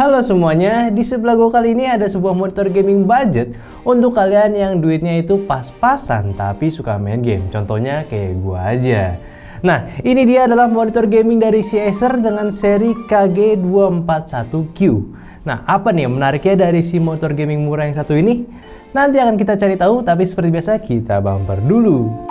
Halo semuanya, di sebelah gue kali ini ada sebuah monitor gaming budget untuk kalian yang duitnya itu pas-pasan tapi suka main game. Contohnya kayak gue aja. Nah, ini dia adalah monitor gaming dari si Acer dengan seri KG241Q. Nah, apa nih yang menariknya dari si monitor gaming murah yang satu ini? Nanti akan kita cari tahu, tapi seperti biasa kita bumper dulu.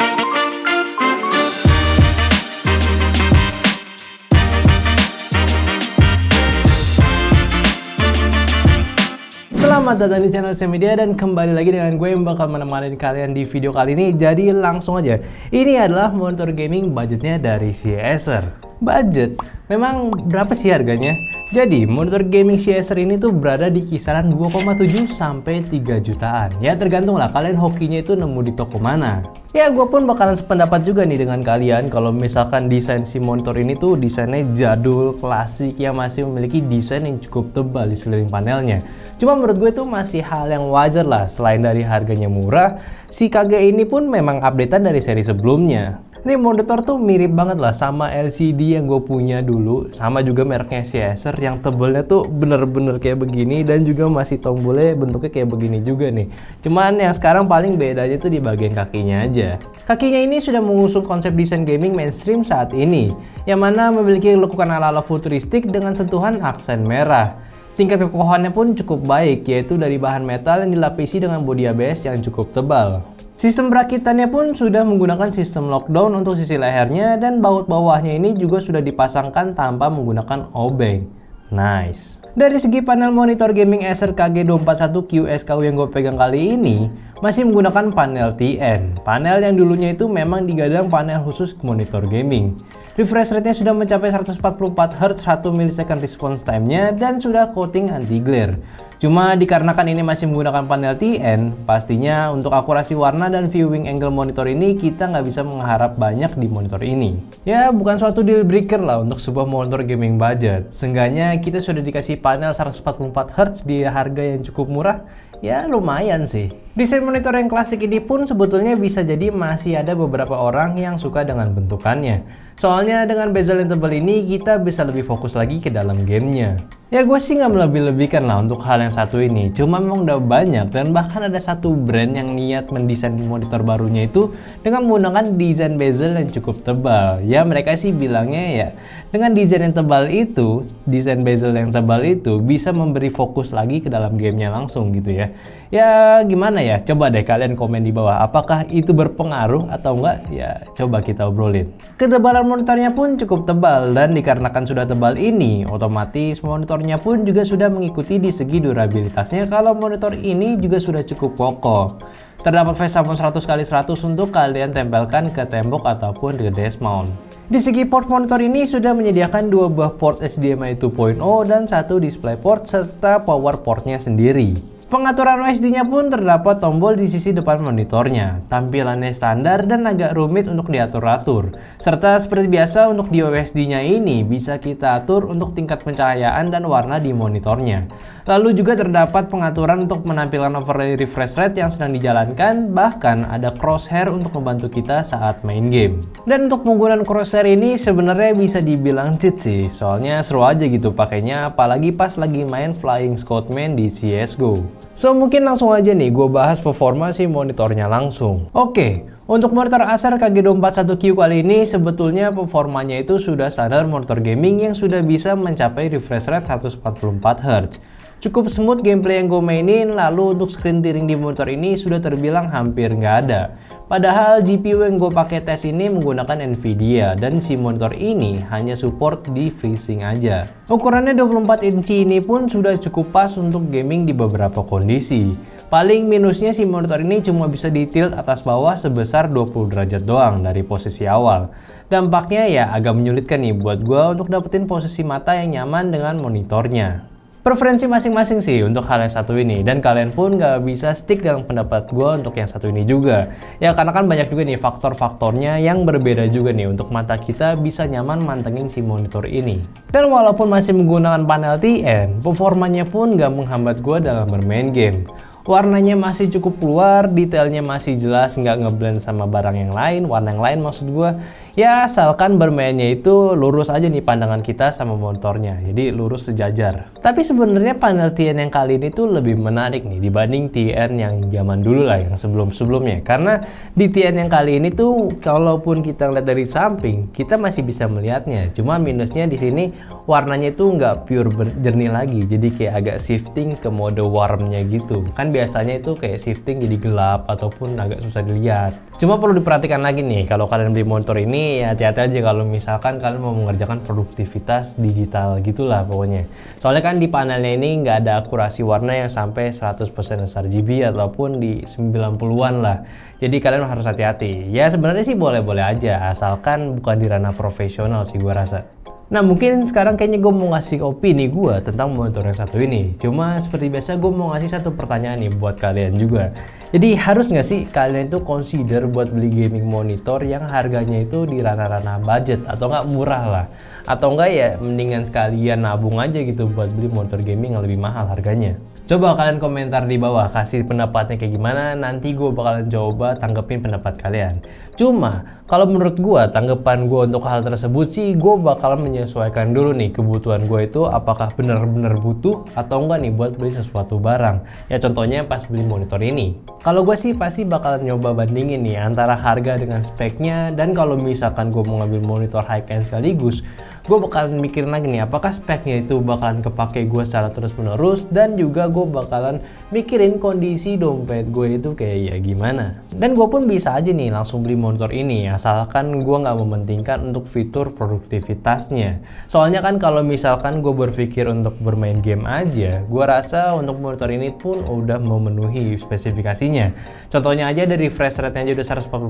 Selamat datang di channel Semedia dan kembali lagi dengan gue yang bakal menemani kalian di video kali ini. Jadi langsung aja, ini adalah monitor gaming budgetnya dari si Acer. Budget, memang berapa sih harganya? Jadi monitor gaming si Acer ini tuh berada di kisaran 2,7 sampai 3 jutaan. Ya tergantung lah kalian hokinya itu nemu di toko mana. Ya gue pun bakalan sependapat juga nih dengan kalian kalau misalkan desain si monitor ini tuh desainnya jadul, klasik yang masih memiliki desain yang cukup tebal di sekeliling panelnya. Cuma menurut gue itu masih hal yang wajar lah, selain dari harganya murah, si KG ini pun memang updatean dari seri sebelumnya. Ini monitor tuh mirip banget lah sama LCD yang gue punya dulu, sama juga mereknya si Acer yang tebelnya tuh bener-bener kayak begini dan juga masih tombolnya bentuknya kayak begini juga nih. Cuman yang sekarang paling bedanya tuh di bagian kakinya aja. Kakinya ini sudah mengusung konsep desain gaming mainstream saat ini, yang mana memiliki lekukan ala-ala futuristik dengan sentuhan aksen merah. Tingkat kekokohannya pun cukup baik, yaitu dari bahan metal yang dilapisi dengan bodi ABS yang cukup tebal. Sistem perakitannya pun sudah menggunakan sistem lockdown untuk sisi lehernya dan baut bawahnya ini juga sudah dipasangkan tanpa menggunakan obeng. Nice. Dari segi panel monitor gaming Acer KG241Q SKU yang gue pegang kali ini masih menggunakan panel TN. Panel yang dulunya itu memang digadang panel khusus monitor gaming. Refresh rate-nya sudah mencapai 144Hz, 1 ms response time-nya dan sudah coating anti glare. Cuma dikarenakan ini masih menggunakan panel TN, pastinya untuk akurasi warna dan viewing angle monitor ini kita nggak bisa mengharap banyak di monitor ini. Ya bukan suatu deal breaker lah untuk sebuah monitor gaming budget. Seenggaknya kita sudah dikasih panel 144Hz di harga yang cukup murah, ya lumayan sih. Desain monitor yang klasik ini pun sebetulnya bisa jadi masih ada beberapa orang yang suka dengan bentukannya. Soalnya dengan bezel yang tebal ini kita bisa lebih fokus lagi ke dalam gamenya. Ya gue sih nggak melebih-lebihkan lah untuk hal yang satu ini. Cuma memang udah banyak dan bahkan ada satu brand yang niat mendesain monitor barunya itu dengan menggunakan desain bezel yang cukup tebal. Ya mereka sih bilangnya ya dengan desain yang tebal itu, desain bezel yang tebal itu bisa memberi fokus lagi ke dalam gamenya langsung gitu ya. Ya gimana ya, coba deh kalian komen di bawah apakah itu berpengaruh atau enggak, ya coba kita obrolin. Ketebalan monitornya pun cukup tebal dan dikarenakan sudah tebal ini otomatis monitornya pun juga sudah mengikuti di segi durabilitasnya kalau monitor ini juga sudah cukup kokoh. Terdapat face unlock 100x100 untuk kalian tempelkan ke tembok ataupun ke desk mount. Di segi port monitor ini sudah menyediakan dua buah port HDMI 2.0 dan satu display port serta power portnya sendiri. Pengaturan OSD-nya pun terdapat tombol di sisi depan monitornya. Tampilannya standar dan agak rumit untuk diatur-atur. Serta seperti biasa untuk di OSD-nya ini bisa kita atur untuk tingkat pencahayaan dan warna di monitornya. Lalu juga terdapat pengaturan untuk menampilkan overlay refresh rate yang sedang dijalankan, bahkan ada crosshair untuk membantu kita saat main game. Dan untuk penggunaan crosshair ini sebenarnya bisa dibilang cheat sih, soalnya seru aja gitu pakainya, apalagi pas lagi main Flying Scotsman di CSGO. So mungkin langsung aja nih gue bahas performa si monitornya langsung. Oke, untuk monitor Acer KG241Q kali ini sebetulnya performanya itu sudah standar monitor gaming yang sudah bisa mencapai refresh rate 144Hz. Cukup smooth gameplay yang gue mainin, lalu untuk screen tearing di monitor ini sudah terbilang hampir nggak ada. Padahal GPU yang gue pakai tes ini menggunakan Nvidia dan si monitor ini hanya support di FreeSync aja. Ukurannya 24 inci ini pun sudah cukup pas untuk gaming di beberapa kondisi. Paling minusnya si monitor ini cuma bisa di tilt atas bawah sebesar 20 derajat doang dari posisi awal. Dampaknya ya agak menyulitkan nih buat gue untuk dapetin posisi mata yang nyaman dengan monitornya. Preferensi masing-masing sih untuk hal yang satu ini, dan kalian pun gak bisa stick dalam pendapat gue untuk yang satu ini juga. Ya karena kan banyak juga nih faktor-faktornya yang berbeda juga nih untuk mata kita bisa nyaman mantengin si monitor ini. Dan walaupun masih menggunakan panel TN, performanya pun gak menghambat gue dalam bermain game. Warnanya masih cukup keluar, detailnya masih jelas, nggak ngeblend sama barang yang lain, warna yang lain maksud gue. Ya, asalkan bermainnya itu lurus aja nih pandangan kita sama monitornya, jadi lurus sejajar. Tapi sebenarnya panel TN yang kali ini tuh lebih menarik nih dibanding TN yang zaman dulu lah, yang sebelum-sebelumnya. Karena di TN yang kali ini tuh, kalaupun kita lihat dari samping, kita masih bisa melihatnya. Cuma minusnya di sini warnanya itu nggak pure jernih lagi, jadi kayak agak shifting ke mode warmnya gitu. Kan biasanya itu kayak shifting jadi gelap ataupun agak susah dilihat. Cuma perlu diperhatikan lagi nih, kalau kalian beli monitor ini ya hati-hati aja kalau misalkan kalian mau mengerjakan produktivitas digital gitulah pokoknya. Soalnya kan di panelnya ini nggak ada akurasi warna yang sampai 100% sRGB ataupun di 90-an lah. Jadi kalian harus hati-hati. Ya sebenarnya sih boleh-boleh aja, asalkan bukan di ranah profesional sih gua rasa. Nah mungkin sekarang kayaknya gue mau ngasih opini gue tentang monitor yang satu ini. Cuma seperti biasa gue mau ngasih satu pertanyaan nih buat kalian juga. Jadi harus nggak sih kalian itu consider buat beli gaming monitor yang harganya itu di ranah-ranah budget atau nggak murah lah. Atau enggak ya mendingan sekalian nabung aja gitu buat beli monitor gaming yang lebih mahal harganya. Coba kalian komentar di bawah, kasih pendapatnya kayak gimana, nanti gue bakalan coba tanggepin pendapat kalian. Cuma, kalau menurut gue, tanggapan gue untuk hal tersebut sih, gue bakalan menyesuaikan dulu nih kebutuhan gue itu apakah benar-benar butuh atau enggak nih buat beli sesuatu barang. Ya contohnya pas beli monitor ini. Kalau gue sih pasti bakalan nyoba bandingin nih antara harga dengan speknya, dan kalau misalkan gue mau ngambil monitor high-end sekaligus, gue bakalan mikirin lagi nih apakah speknya itu bakalan kepake gue secara terus-menerus, dan juga gue bakalan mikirin kondisi dompet gue itu kayak ya gimana. Dan gue pun bisa aja nih langsung beli monitor ini asalkan gue nggak mementingkan untuk fitur produktivitasnya. Soalnya kan kalau misalkan gue berpikir untuk bermain game aja, gue rasa untuk monitor ini pun udah memenuhi spesifikasinya. Contohnya aja dari refresh rate-nya aja udah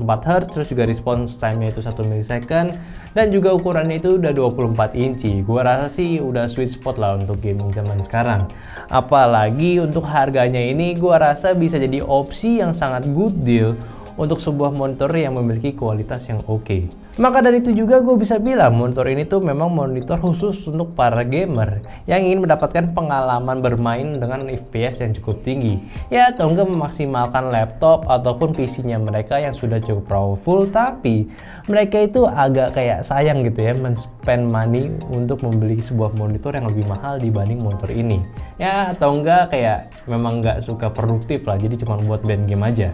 144 Hz, terus juga response time-nya itu 1 millisecond, dan juga ukurannya itu udah 24 inci. Gue rasa sih udah sweet spot lah untuk gaming zaman sekarang. Apalagi untuk harganya ini gue rasa bisa jadi opsi yang sangat good deal untuk sebuah monitor yang memiliki kualitas yang oke. Maka dari itu juga gue bisa bilang monitor ini tuh memang monitor khusus untuk para gamer yang ingin mendapatkan pengalaman bermain dengan FPS yang cukup tinggi. Ya atau enggak memaksimalkan laptop ataupun PC-nya mereka yang sudah cukup powerful, tapi mereka itu agak kayak sayang gitu ya men-spend money untuk membeli sebuah monitor yang lebih mahal dibanding monitor ini. Ya atau enggak kayak memang nggak suka produktif lah, jadi cuma buat main game aja.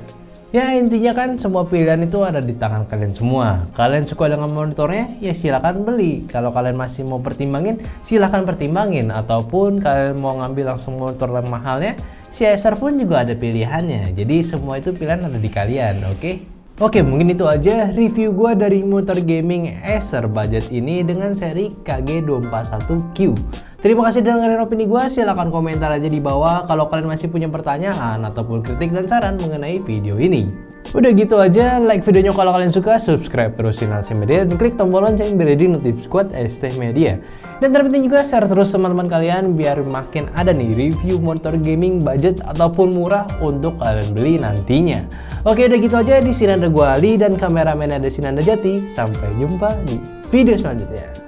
Ya intinya kan semua pilihan itu ada di tangan kalian semua. Kalian suka dengan monitornya ya silakan beli. Kalau kalian masih mau pertimbangin silakan pertimbangin, ataupun kalian mau ngambil langsung monitor yang mahalnya, si Acer pun juga ada pilihannya. Jadi semua itu pilihan ada di kalian, oke? Oke, mungkin itu aja review gue dari monitor gaming Acer budget ini dengan seri KG241Q. Terima kasih udah dengerin opini gue, silahkan komentar aja di bawah kalau kalian masih punya pertanyaan ataupun kritik dan saran mengenai video ini. Udah gitu aja, like videonya kalau kalian suka, subscribe terus channel ST Media, dan klik tombol lonceng biar di notif squad ST Media. Dan terpenting juga share terus teman-teman kalian biar makin ada nih review monitor gaming budget ataupun murah untuk kalian beli nantinya. Oke udah gitu aja, di sini ada gue Ali dan kameramen ada Sinanda Jati. Sampai jumpa di video selanjutnya.